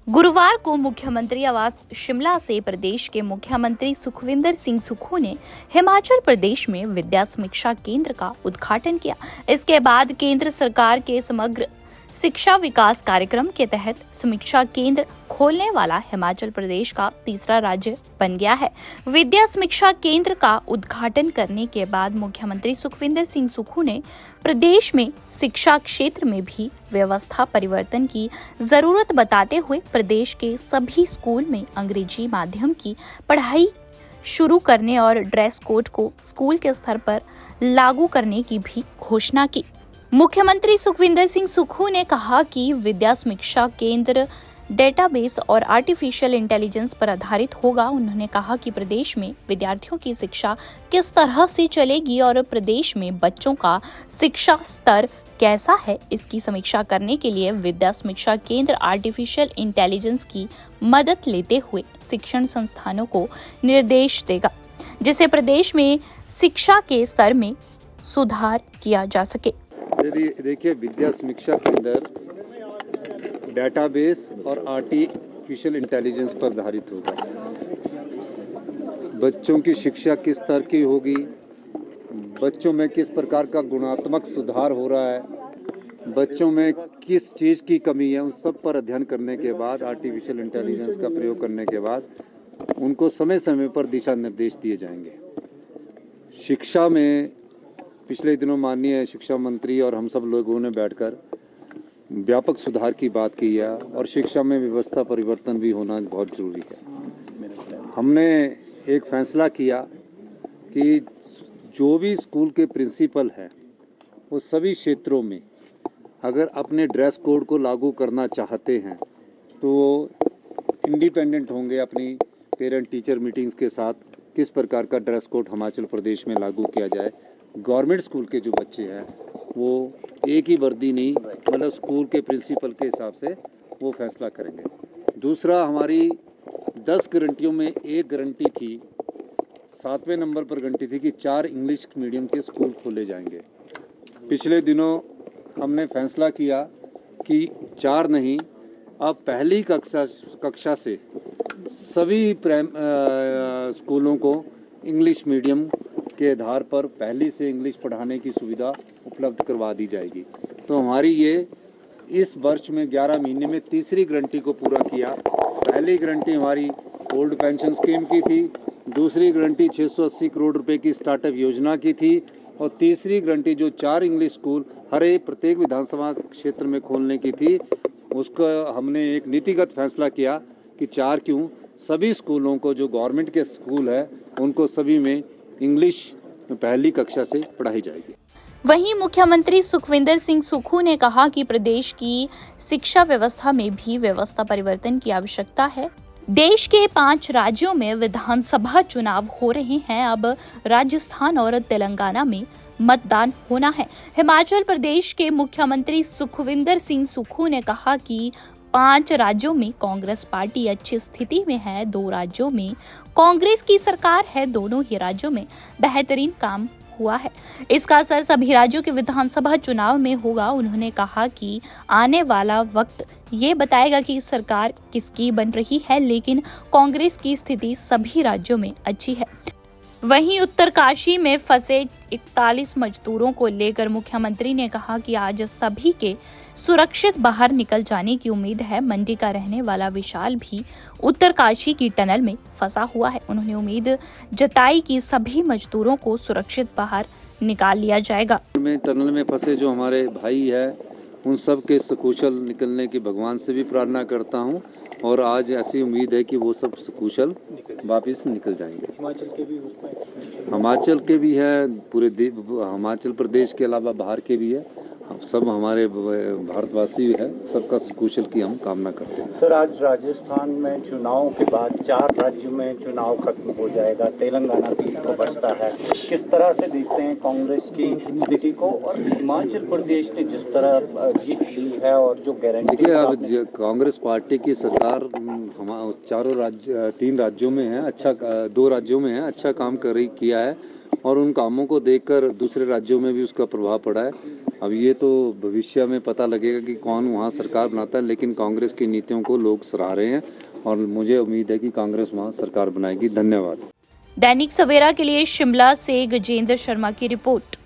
गुरुवार को मुख्यमंत्री आवास शिमला से प्रदेश के मुख्यमंत्री सुखविंदर सिंह सुक्खू ने हिमाचल प्रदेश में विद्या समीक्षा केंद्र का उद्घाटन किया। इसके बाद केंद्र सरकार के समग्र शिक्षा विकास कार्यक्रम के तहत समीक्षा केंद्र खोलने वाला हिमाचल प्रदेश का तीसरा राज्य बन गया है। विद्या समीक्षा केंद्र का उद्घाटन करने के बाद मुख्यमंत्री सुखविंदर सिंह सुक्खू ने प्रदेश में शिक्षा क्षेत्र में भी व्यवस्था परिवर्तन की जरूरत बताते हुए प्रदेश के सभी स्कूल में अंग्रेजी माध्यम की पढ़ाई शुरू करने और ड्रेस कोड को स्कूल के स्तर पर लागू करने की भी घोषणा की। मुख्यमंत्री सुखविंदर सिंह सुक्खू ने कहा कि विद्या समीक्षा केंद्र डेटाबेस और आर्टिफिशियल इंटेलिजेंस पर आधारित होगा। उन्होंने कहा कि प्रदेश में विद्यार्थियों की शिक्षा किस तरह से चलेगी और प्रदेश में बच्चों का शिक्षा स्तर कैसा है, इसकी समीक्षा करने के लिए विद्या समीक्षा केंद्र आर्टिफिशियल इंटेलिजेंस की मदद लेते हुए शिक्षण संस्थानों को निर्देश देगा, जिससे प्रदेश में शिक्षा के स्तर में सुधार किया जा सके। देखिए, विद्या समीक्षा केंद्र डेटाबेस और आर्टिफिशियल इंटेलिजेंस पर आधारित होगा। बच्चों की शिक्षा किस स्तर की होगी, बच्चों में किस प्रकार का गुणात्मक सुधार हो रहा है, बच्चों में किस चीज़ की कमी है, उन सब पर अध्ययन करने के बाद आर्टिफिशियल इंटेलिजेंस का प्रयोग करने के बाद उनको समय समय पर दिशा निर्देश दिए जाएंगे। शिक्षा में पिछले दिनों माननीय शिक्षा मंत्री और हम सब लोगों ने बैठकर व्यापक सुधार की बात की है और शिक्षा में व्यवस्था परिवर्तन भी होना बहुत ज़रूरी है। हमने एक फैसला किया कि जो भी स्कूल के प्रिंसिपल हैं वो सभी क्षेत्रों में अगर अपने ड्रेस कोड को लागू करना चाहते हैं तो वो इंडिपेंडेंट होंगे अपनी पेरेंट टीचर मीटिंग्स के साथ किस प्रकार का ड्रेस कोड हिमाचल प्रदेश में लागू किया जाए। गवर्नमेंट स्कूल के जो बच्चे हैं वो एक ही वर्दी नहीं, मतलब स्कूल के प्रिंसिपल के हिसाब से वो फैसला करेंगे। दूसरा, हमारी 10 गारंटियों में एक गारंटी थी, 7वें नंबर पर गारंटी थी कि 4 इंग्लिश मीडियम के स्कूल खोले जाएंगे। पिछले दिनों हमने फैसला किया कि 4 नहीं, अब पहली कक्षा से सभी स्कूलों को इंग्लिश मीडियम के आधार पर पहली से इंग्लिश पढ़ाने की सुविधा उपलब्ध करवा दी जाएगी। तो हमारी ये इस वर्ष में 11 महीने में तीसरी गारंटी को पूरा किया। पहली गारंटी हमारी ओल्ड पेंशन स्कीम की थी, दूसरी गारंटी 680 करोड़ रुपए की स्टार्टअप योजना की थी और तीसरी गारंटी जो 4 इंग्लिश स्कूल हर एक प्रत्येक विधानसभा क्षेत्र में खोलने की थी, उसका हमने एक नीतिगत फैसला किया कि 4 क्यों, सभी स्कूलों को जो गवर्नमेंट के स्कूल है उनको सभी में इंग्लिश पहली कक्षा से पढ़ाई जाएगी। वहीं मुख्यमंत्री सुखविंदर सिंह सुक्खू ने कहा कि प्रदेश की शिक्षा व्यवस्था में भी व्यवस्था परिवर्तन की आवश्यकता है। देश के 5 राज्यों में विधानसभा चुनाव हो रहे हैं। अब राजस्थान और तेलंगाना में मतदान होना है। हिमाचल प्रदेश के मुख्यमंत्री सुखविंदर सिंह सुक्खू ने कहा कि 5 राज्यों में कांग्रेस पार्टी अच्छी स्थिति में है, 2 राज्यों में कांग्रेस की सरकार है, दोनों ही राज्यों में बेहतरीन काम हुआ है। इसका असर सभी राज्यों के विधानसभा चुनाव में होगा। उन्होंने कहा कि आने वाला वक्त ये बताएगा कि सरकार किसकी बन रही है, लेकिन कांग्रेस की स्थिति सभी राज्यों में अच्छी है। वहीं उत्तरकाशी में फंसे 41 मजदूरों को लेकर मुख्यमंत्री ने कहा कि आज सभी के सुरक्षित बाहर निकल जाने की उम्मीद है। मंडी का रहने वाला विशाल भी उत्तरकाशी की टनल में फंसा हुआ है। उन्होंने उम्मीद जताई कि सभी मजदूरों को सुरक्षित बाहर निकाल लिया जाएगा। टनल में फंसे जो हमारे भाई है उन सब के सकुशल निकलने की भगवान से भी प्रार्थना करता हूँ और आज ऐसी उम्मीद है कि वो सब सकुशल वापस निकल जाएंगे। हिमाचल के भी है, पूरे हिमाचल प्रदेश के अलावा बाहर के भी है, सब हमारे भारतवासी है, सबका सकुशल की हम कामना करते हैं। सर, आज राजस्थान में चुनाव के बाद 4 राज्यों में चुनाव खत्म हो जाएगा, तेलंगाना 30 को बचता है। किस तरह से देखते हैं कांग्रेस की स्थिति को और हिमाचल प्रदेश ने जिस तरह जीत ली है और जो गारंटी? देखिए, अब कांग्रेस पार्टी की सरकार चारों 3 राज्यों में है, 2 राज्यों में है, अच्छा काम किया है और उन कामों को देखकर दूसरे राज्यों में भी उसका प्रभाव पड़ा है। अब ये तो भविष्य में पता लगेगा कि कौन वहाँ सरकार बनाता है, लेकिन कांग्रेस की नीतियों को लोग सराह रहे हैं और मुझे उम्मीद है कि कांग्रेस वहाँ सरकार बनाएगी। धन्यवाद। दैनिक सवेरा के लिए शिमला से गजेंद्र शर्मा की रिपोर्ट।